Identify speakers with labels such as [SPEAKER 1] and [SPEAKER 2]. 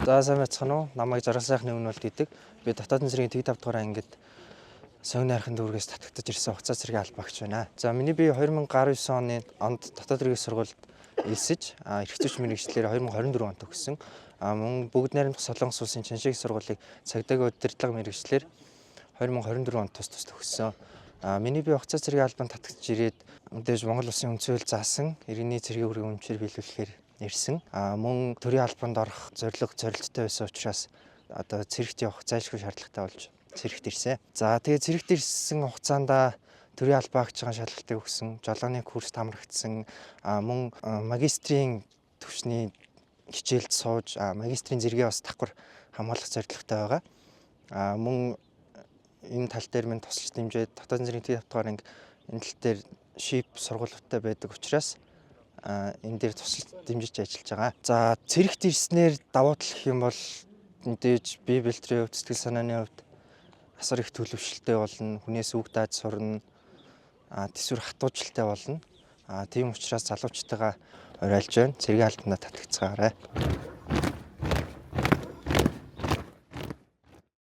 [SPEAKER 1] За сайн байцгаана уу? Намайг Жаргал сайхны өмнөлт гэдэг. Би дотоодын цэргийн 5 дугаар ангид Согны хайрхан дүүргээс татагдаж ирсэн хугацаа цэргийн албаагч байна. За миний би 2019 оны онд дотоод иргэний сургуульд элсэж эрх зүйч мэргэжлэр 2024 онд төгссөн. Мөн бүгд найрамдах Солонгос улсын Чаншиг сургуулийн цагдаагийн удирдлага мэргэжлэр 2024 онд тус төгссөн. Миний би хугацаа цэргийн албанд татагдж ирээд мэдээж Монгол улсын үндсэн хууль заасан иргэний цэргийн үүргийн өмчөөр биелүүлэхээр ирсэн. Мөн төрийн албанд орох зорилттой байсан учраас одоо цэрэгт явах зайлшгүй шаардлагатай болж цэрэгт ирсэн. За тэгээ цэрэгт ирсэн хугацаанд төрийн албаагч байгаа шалгалтыг өгсөн, жолооны курс тамрагдсан, мөн магистрийн түвшний хичээлд сууж, магистрийн зэрэгээ бас давхар хамгаалах зорилготой байгаа. Мөн энэ тал дээр минь тусалж дэмжиж дотоодын цэргийн 5 дугаар анги энэ тал дээр шип сургалттай байдаг учраас энэ дээр тусалж дэмжиж ажиллаж байгаа. За цэрэгт ирснээр давуу тал гэх юм бол мэдээж бие бэлтрийн хувьд, сэтгэл санааны хувьд асар их төлөвшөлтэй болно. Хүнээс үг дааж сурна. Тэсвэр хатуужилтай болно. Тийм учраас залуучтайгаа уриалж байна. Цэргийн албанд татагдцгаарай.